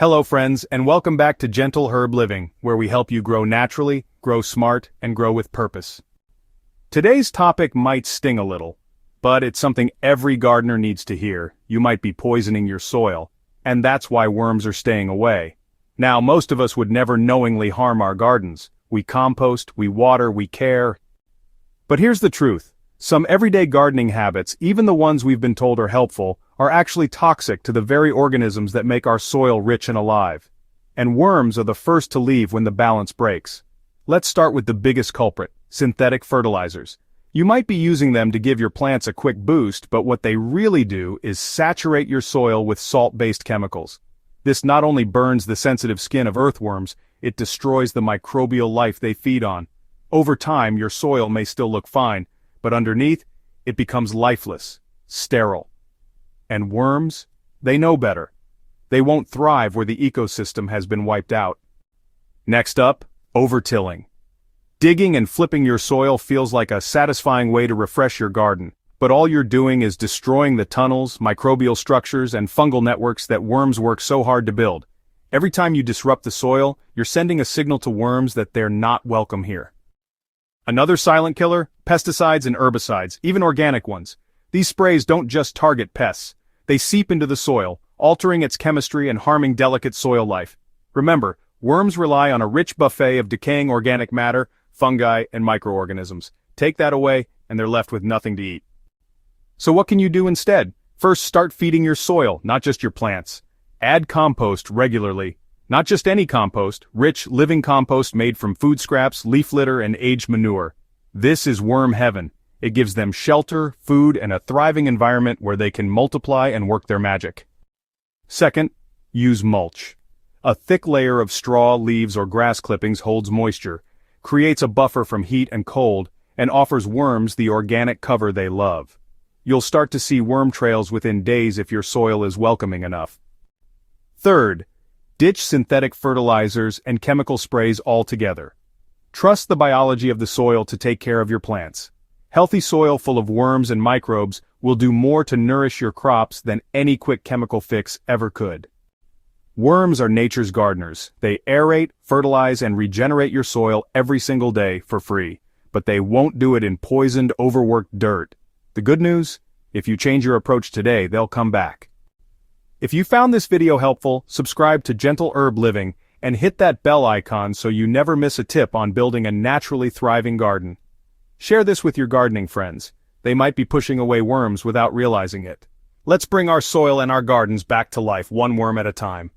Hello friends, and welcome back to Gentle Herb Living, where we help you grow naturally, grow smart, and grow with purpose. Today's topic might sting a little, but it's something every gardener needs to hear. You might be poisoning your soil, and that's why worms are staying away. Now, most of us would never knowingly harm our gardens. We compost, we water, we care. But here's the truth. Some everyday gardening habits, even the ones we've been told are helpful, are actually toxic to the very organisms that make our soil rich and alive. And worms are the first to leave when the balance breaks. Let's start with the biggest culprit, synthetic fertilizers. You might be using them to give your plants a quick boost, but what they really do is saturate your soil with salt-based chemicals. This not only burns the sensitive skin of earthworms, it destroys the microbial life they feed on. Over time, your soil may still look fine, but underneath, it becomes lifeless, sterile. And worms? They know better. They won't thrive where the ecosystem has been wiped out. Next up, over-tilling. Digging and flipping your soil feels like a satisfying way to refresh your garden, but all you're doing is destroying the tunnels, microbial structures, and fungal networks that worms work so hard to build. Every time you disrupt the soil, you're sending a signal to worms that they're not welcome here. Another silent killer? Pesticides and herbicides, even organic ones. These sprays don't just target pests. They seep into the soil, altering its chemistry and harming delicate soil life. Remember, worms rely on a rich buffet of decaying organic matter, fungi, and microorganisms. Take that away, and they're left with nothing to eat. So what can you do instead? First, start feeding your soil, not just your plants. Add compost regularly. Not just any compost, rich, living compost made from food scraps, leaf litter, and aged manure. This is worm heaven. It gives them shelter, food, and a thriving environment where they can multiply and work their magic. Second, use mulch. A thick layer of straw, leaves, or grass clippings holds moisture, creates a buffer from heat and cold, and offers worms the organic cover they love. You'll start to see worm trails within days if your soil is welcoming enough. Third, ditch synthetic fertilizers and chemical sprays altogether. Trust the biology of the soil to take care of your plants. Healthy soil full of worms and microbes will do more to nourish your crops than any quick chemical fix ever could. Worms are nature's gardeners. They aerate, fertilize, and regenerate your soil every single day for free. But they won't do it in poisoned, overworked dirt. The good news? If you change your approach today, they'll come back. If you found this video helpful, subscribe to Gentle Herb Living and hit that bell icon so you never miss a tip on building a naturally thriving garden. Share this with your gardening friends. They might be pushing away worms without realizing it. Let's bring our soil and our gardens back to life one worm at a time.